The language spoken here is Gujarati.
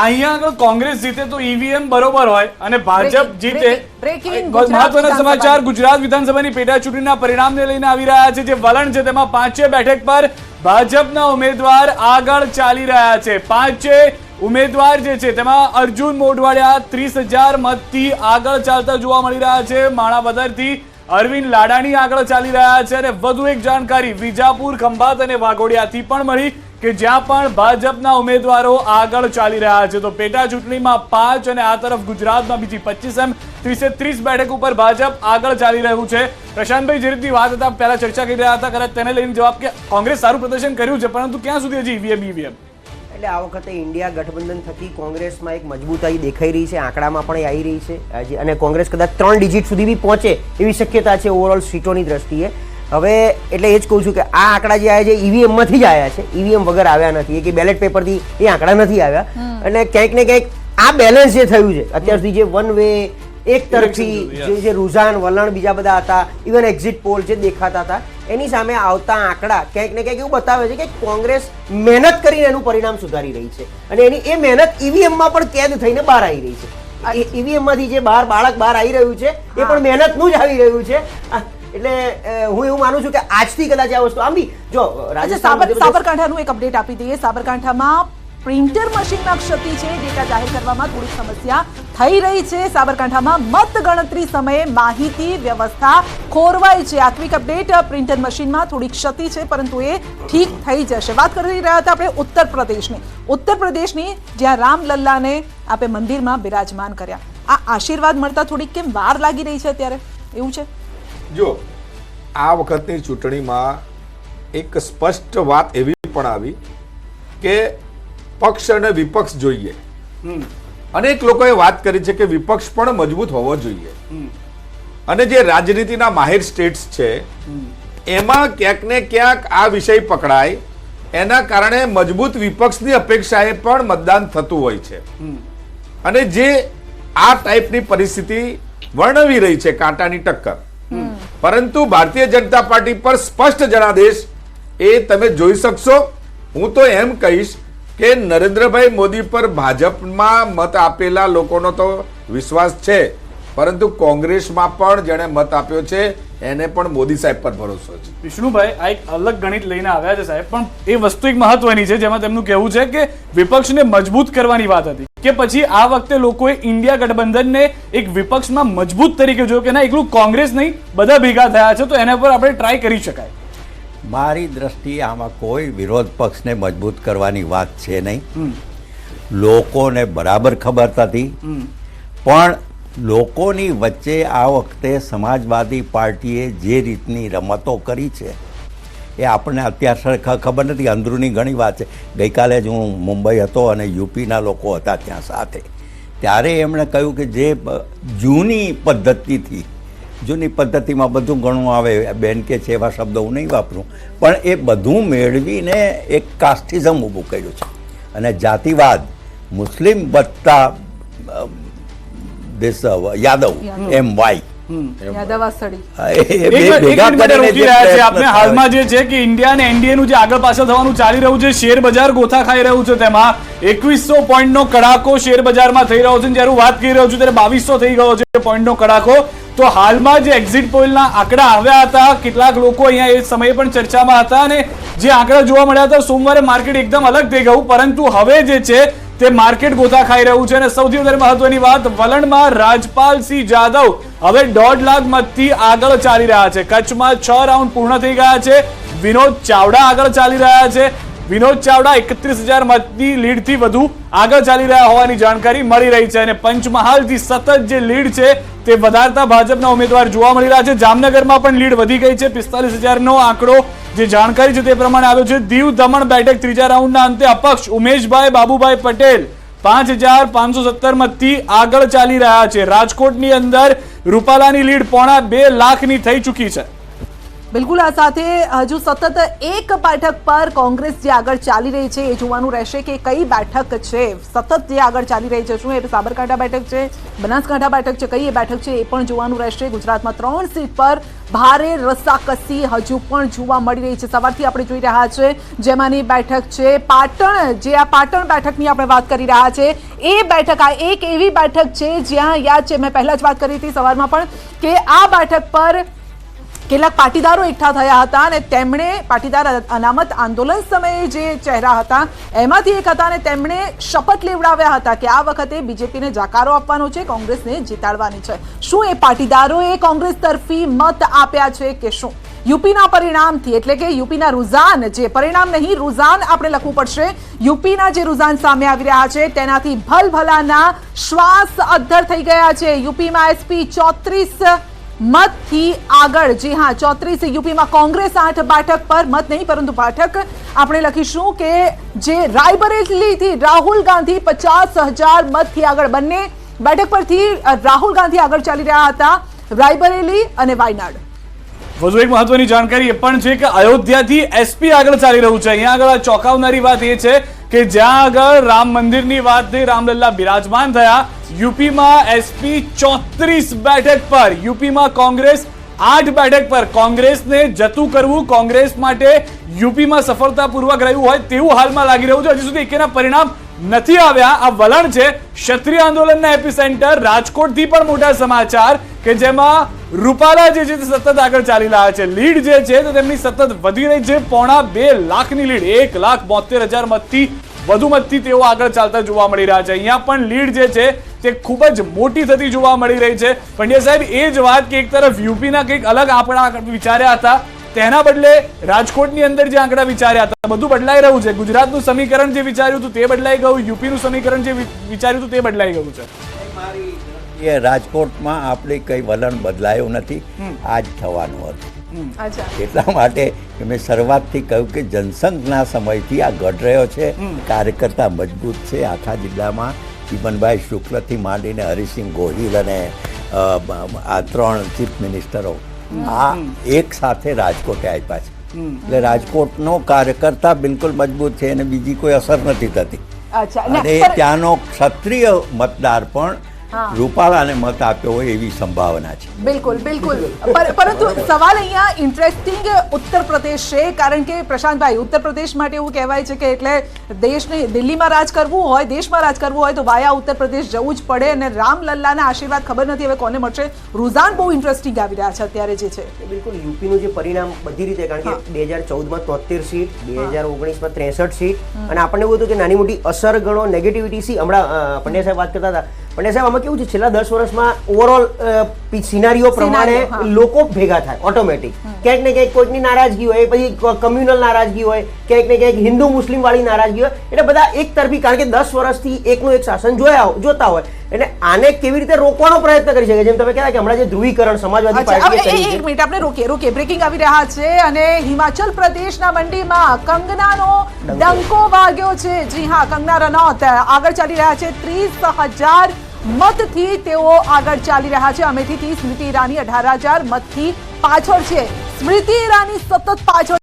અહીંયા આગળ કોંગ્રેસ જીતે તો ઈવીએમ બરોબર હોય અને ભાજપ જીતે. મહત્વના સમાચાર ગુજરાત વિધાનસભાની પેટા ચૂંટણીના પરિણામને લઈને આવી રહ્યા છે. જે વલણ છે તેમાં 5 બેઠક પર ભાજપના ઉમેદવાર આગળ ચાલી રહ્યા છે. 5 ઉમેદવાર જે છે તેમાં અર્જુન મોઢવાડિયા 30,000 મતથી આગળ ચાલતા જોવા મળી રહ્યા છે. માણાવદરથી અરવિંદ લાડાણી આગળ ચાલી રહ્યા છે અને વધુ એક જાણકારી વિજાપુર, ખંભાત અને વાઘોડિયાથી પણ મળી કે જ્યાં પણ ભાજપના ઉમેદવારો આગળ ચાલી રહ્યા છે. તો પેટા ચૂંટણીમાં 5 અને આ તરફ ગુજરાતમાં બીજી 25 એમ 30 બેઠક ઉપર ભાજપ આગળ ચાલી રહ્યું છે. પ્રશાંતભાઈ, જે રીતની વાત હતા પહેલા ચર્ચા કરી રહ્યા હતા, કદાચ તેને લઈને જવાબ કે કોંગ્રેસ સારું પ્રદર્શન કર્યું છે, પરંતુ ક્યાં સુધી હજી ઈવીએમ એટલે આ વખતે ઇન્ડિયા ગઠબંધન થકી કોંગ્રેસમાં એક મજબૂતાઈ દેખાઈ રહી છે. આંકડામાં પણ આવી રહી છે અને કોંગ્રેસ કદાચ 3 ડિજિટ સુધી બી પહોંચે એવી શક્યતા છે ઓવરઓલ સીટોની દ્રષ્ટિએ. હવે એટલે એ જ કહું છું કે આ આંકડા જે આવ્યા છે ઈવીએમમાંથી જ આવ્યા છે, ઈવીએમ વગર આવ્યા નથી કે બેલેટ પેપરથી એ આંકડા નથી આવ્યા. અને ક્યાંક ને ક્યાંક આ બેલેન્સ જે થયું છે અત્યાર સુધી, જે વન વે એક તરફી જે રુઝાન વલણ બીજા બધા હતા, ઇવન એક્ઝિટ પોલ જે દેખાતા હતા, એની સામે આવતા આંકડા ક્યાંક ને ક્યાંક એવું બતાવે છે કે કોંગ્રેસ મહેનત કરીને એનું પરિણામ સુધારી રહી છે અને એની એ મહેનત ઈવીએમમાં પણ કેદ થઈને બહાર આવી રહી છે. ઈવીએમમાંથી જે બાળક બહાર આવી રહ્યું છે એ પણ મહેનતનું જ આવી રહ્યું છે. એટલે હું એવું માનું છું કે આજથી કદાચ આ વસ્તુ આમ બી જો સાબરકાંઠાનું એક અપડેટ આપી દઈએ. સાબરકાંઠામાં પ્રિન્ટર મશીનમાં ક્ષતિ છે, ડેટા જાહેર કરવામાં થોડી સમસ્યા થઈ રહી છે. સાબરકાંઠામાં મતગણતરી સમયે માહિતી વ્યવસ્થા ખોરવાઈ છે. આ ક્વિક અપડેટ, પ્રિન્ટર મશીનમાં થોડી ક્ષતિ છે પરંતુ એ ઠીક થઈ જશે. વાત કરી રહ્યા હતા આપણે ઉત્તર પ્રદેશની જ્યાં રામલલ્લાને આપણે મંદિરમાં બિરાજમાન કર્યા. આ આશીર્વાદ મળતા થોડીક કેમ વાર લાગી રહી છે અત્યારે, એવું છે? જો આ વખતની ચૂંટણીમાં એક સ્પષ્ટ વાત એવી પણ આવી કે પક્ષ અને વિપક્ષ જોઈએ. અનેક લોકોએ વાત કરી છે કે વિપક્ષ પણ મજબૂત હોવો જોઈએ અને જે રાજનીતિના માહિર સ્ટેટ્સ છે એમાં ક્યાંક ને ક્યાંક આ વિષય પકડાય એના કારણે મજબૂત વિપક્ષની અપેક્ષાએ પણ મતદાન થતું હોય છે. અને જે આ ટાઈપની પરિસ્થિતિ વર્ણવી રહી છે કાંટાની ટક્કર, પરંતુ ભારતીય જનતા પાર્ટી પર સ્પષ્ટ જનાદેશ એ તમે જોઈ શકશો. હું તો એમ કહીશ કે નરેન્દ્રભાઈ મોદી પર ભાજપમાં મત આપેલા લોકોનો તો વિશ્વાસ છે, પરંતુ કોંગ્રેસમાં પણ જેણે મત આપ્યો છે એને પણ મોદી સાહેબ પર ભરોસો છે. વિષ્ણુભાઈ, આ એક અલગ ગણિત લઈને આવ્યા છે સાહેબ, પણ એ વસ્તુ એક મહત્વની છે જેમાં તેમનું કહેવું છે કે વિપક્ષને મજબૂત કરવાની વાત હતી કે પછી આ વખતે લોકોએ ઇન્ડિયા ગઠબંધનને એક વિપક્ષમાં મજબૂત તરીકે જોયું કે ના, એકલું કોંગ્રેસ નહીં બધા ભેગા થયા છે તો એના પર આપણે ટ્રાય કરી શકાય. મારી દ્રષ્ટિએ આમાં કોઈ વિરોધ પક્ષને મજબૂત કરવાની વાત છે નહીં. લોકોને બરાબર ખબર હતી, પણ લોકોની વચ્ચે આ વખતે સમાજવાદી પાર્ટીએ જે રીતની રમતો કરી છે એ આપણને અત્યાર ખબર નથી. અંદરૂની ઘણી વાત છે. ગઈકાલે જ હું મુંબઈ હતો અને યુપીના લોકો હતા ત્યાં સાથે, ત્યારે એમણે કહ્યું કે જે જૂની પદ્ધતિમાં બધું ઘણું આવે, બેન કે છે એવા શબ્દો હું નહીં વાપરું, પણ એ બધું મેળવીને એક કાસ્ટિઝમ ઊભું કર્યું છે અને જાતિવાદ, મુસ્લિમ વત્તા યાદવ એમ વાય હાલમાં જે છે કે ઇન્ડિયા અને એનડીએ નું જે આગળ પાછળ થવાનું ચાલી રહ્યું છે, શેર બજાર ગોથા ખાઈ રહ્યું છે, તેમાં 2100 પોઈન્ટનો કડાકો શેર બજારમાં થઈ રહ્યો છે. જયારે હું વાત કરી રહ્યો છું ત્યારે 2200 થઈ ગયો છે પોઈન્ટનો કડાકો. તો હાલમાં જે એક્ઝિટ પોલના આંકડા આવ્યા હતા, કેટલાક લોકો અહીંયા એ સમયે પણ ચર્ચામાં હતા અને જે આંકડા જોવા મળ્યા હતા, સોમવારે માર્કેટ એકદમ અલગ થઈ ગયું, પરંતુ હવે જે છે તે માર્કેટ ગોથા ખાઈ રહ્યું છે. અને સૌથી વધારે મહત્વની વાત, વલણમાં રાજપાલસિંહ જાદવ હવે 1.5 લાખ મતથી આગળ ચાલી રહ્યા છે. કચ્છમાં 6 રાઉન્ડ પૂર્ણ થઈ ગયા છે. વિનોદ ચાવડા આગળ ચાલી રહ્યા છે. વિનોદ ચાવડા 31,000 મતની લીડથી વધુ આગળ ચાલી રહ્યા હોવાની જાણકારી મળી રહી છે અને પંચમહાલથી સતત જે લીડ છે તે વધારતા ભાજપના ઉમેદવાર જોવા મળી રહ્યા છે. જામનગરમાં પણ લીડ વધી ગઈ છે. 45,000નો આંકડો જે જાણકારી છે તે પ્રમાણે આવ્યો છે. દીવ દમણ બેઠક ત્રીજા રાઉન્ડના અંતે અપક્ષ ઉમેશભાઈ બાબુભાઈ પટેલ 5,517 મતથી આગળ ચાલી રહ્યા છે. રાજકોટની અંદર રૂપાલાની લીડ 1.25 લાખની થઈ ચૂકી છે. બિલકુલ આ સાથે હજુ સતત એક બેઠક પર કોંગ્રેસ જે આગળ ચાલી રહી છે એ જોવાનું રહેશે કે કઈ બેઠક છે સતત જે આગળ ચાલી રહી છે, શું એ સાબરકાંઠા બેઠક છે, બનાસકાંઠા બેઠક છે, કઈ એ બેઠક છે એ પણ જોવાનું રહેશે. ગુજરાતમાં 3 સીટ પર ભારે રસાકસી હજુ પણ જોવા મળી રહી છે. સવારથી આપણે જોઈ રહ્યા છે જેમાંની બેઠક છે પાટણ, જે આ પાટણ બેઠકની આપણે વાત કરી રહ્યા છે એ બેઠક આ એક એવી બેઠક છે જ્યાં યાદ છે મેં પહેલા જ વાત કરી હતી સવારમાં પણ કે આ બેઠક પર કેટલાક પાટીદારો એકઠા થયા હતા અને તેમણે પાટીદાર અનામત આંદોલન સમયે જે ચહેરા હતા એમાંથી એક હતા અને તેમણે શપથ લેવડાવ્યા હતા કે આ વખતે બીજેપીને જાકારો આપવાનો છે, કોંગ્રેસને જીતાડવાની છે. શું એ પાટીદારોએ કોંગ્રેસ તરફી મત આપ્યા છે કે શું? યુપીના પરિણામથી એટલે કે યુપીના રુઝાન, જે પરિણામ નહીં રુઝાન આપણે લખવું પડશે, યુપીના જે રુઝાન સામે આવી રહ્યા છે તેનાથી ભલભલાના શ્વાસ અદ્ધર થઈ ગયા છે. યુપીમાં એસપી 34 મતથી આગળ, જી હા 34, યુપીમાં કોંગ્રેસ 8 બેઠક પર મત નહીં પરંતુ બેઠક આપણે લખીશું કે જે રાયબરેલીથી રાહુલ ગાંધી 50,000 મતથી આગળ, બંને બેઠક પરથી રાહુલ ગાંધી આગળ ચાલી રહ્યા હતા, રાયબરેલી અને વાયનાડ. વધુ એક મહત્વની જાણકારી એ પણ છે કે અયોધ્યાથી એસપી આગળ ચાલી રહ્યું છે. અહીંયા આગળ ચોંકાવનારી વાત એ છે કે જ્યાં આગળ રામ મંદિરની વાત થઈ, રામલલ્લા બિરાજમાન થયા, યુપીમાં એસપી 34 બેઠક પર, યુપીમાં કોંગ્રેસ 8 બેઠક પર. કોંગ્રેસને જતું કરવું કોંગ્રેસ માટે યુપીમાં સફળતાપૂર્વક રહ્યું હોય તેવું હાલમાં લાગી રહ્યું છે. હજી સુધી એકેના પરિણામ નથી આવ્યા. આ વલણ છે ક્ષત્રિય આંદોલનના એપિસેન્ટર રાજકોટથી પણ મોટા સમાચાર કે જેમાં રૂપાલા જે છે તે સતત આગળ ચાલી રહ્યા છે. લીડ જે છે તો તેમની સતત વધી રહી છે. 2.5 લાખની લીડ, 1,72,000 મતથી વધુ મતથી તેઓ આગળ ચાલતા જોવા મળી રહ્યા છે. અહીંયા પણ લીડ જે છે તે ખૂબ જ મોટી થતી જોવા મળી રહી છે. પંડ્યા સાહેબ, એ જ વાત કે એક તરફ યુપીના કંઈક અલગ આંકડા વિચાર્યા હતા, તેના બદલે રાજકોટની અંદર જે આંકડા વિચાર્યા હતા બધું બદલાઈ રહ્યું છે. ગુજરાતનું સમીકરણ જે વિચાર્યું હતું તે બદલાઈ ગયું, યુપીનું સમીકરણ જે વિચાર્યું હતું તે બદલાઈ ગયું છે. એ રાજકોટમાં આપણે કઈ વલણ બદલાયું નથી, આ જ થવાનું હતું. અચ્છા, એટલા માટે મેં શરૂઆતથી કહ્યું કે જનસંઘના સમયથી આ ઘટ રહ્યો છે. કાર્યકર્તા મજબૂત છે આખા જિલ્લામાં. ચીમનભાઈ શુક્લથી માંડીને હરિસિંહ ગોહિલ અને આ 3 ચીફ મિનિસ્ટરો આ એક સાથે રાજકોટે આપ્યા છે. એટલે રાજકોટનો કાર્યકર્તા બિલકુલ મજબૂત છે અને બીજી કોઈ અસર નથી થતી. અચ્છા. અને ત્યાંનો ક્ષત્રિય મતદાર પણ રૂપાલાને મત આપ્યો હોય એવી સંભાવના છે. બિલકુલ બિલકુલ. પરંતુ સવાલ અહીંયા ઇન્ટરેસ્ટિંગ ઉત્તર પ્રદેશ છે, કારણ કે પ્રશાંતભાઈ ઉત્તર પ્રદેશ માટે એવું કહેવાય છે કે એટલે દેશને દિલ્હીમાં રાજ કરવું હોય, દેશમાં રાજ કરવું હોય તો વાયા ઉત્તર પ્રદેશ જવું જ પડે અને રામલલ્લાના આશીર્વાદ ખબર નથી હવે કોને મળશે. રુઝાન બહુ ઇન્ટરેસ્ટિંગ આવી રહ્યા છે અત્યારે જે છે. બિલકુલ યુપીનું જે પરિણામ બધી રીતે, કારણ કે 2014માં 73 સીટ, 2019માં 63 સીટ, અને આપણને એવું હતું કે નાની મોટી અસર ગણો, નેગેટિવિટી સી. હમણાં પંડ્યા સાહેબ વાત કરતા હતા, પંડ્યા સાહેબ આમાં કેવું છે છેલ્લા 10 વર્ષમાં ઓવરઓલ સિનારીઓ પ્રમાણે લોકો ભેગા થાય ઓટોમેટિક. ક્યાંક ને ક્યાંક કોઈકની નારાજગી હોય, પછી કમ્યુનલ નારાજગી હોય, ક્યાંક ને ક્યાંક હિન્દુ મુસ્લિમ વાળી નારાજગી હોય, એટલે બધા એક તરફી, કારણ કે 10 વર્ષથી એકનું એક શાસન જોતા હોય એટલે આને કેવી રીતે રોકવાનો પ્રયત્ન કરી શકે. જેમ તમે કહેતા કે હમણાં જે ધ્રુવીકરણ સમાજવાદી પાર્ટીએ કરી છે. એક મિનિટ આપણે રોકીએ. બ્રેકિંગ આવી રહ્યા છે અને હિમાચલ પ્રદેશના મંડીમાં કંગનાનો ડંકો વાગ્યો છે. જી હા, કંગના રનૌત આગળ ચાલી રહ્યા છે. 30,000 મતથી તેઓ આગળ ચાલી રહ્યા છે. અમેઠીથી સ્મૃતિ ઈરાની 18,000 મતથી પાછળ છે. સ્મૃતિ ઈરાની સતત પાછળ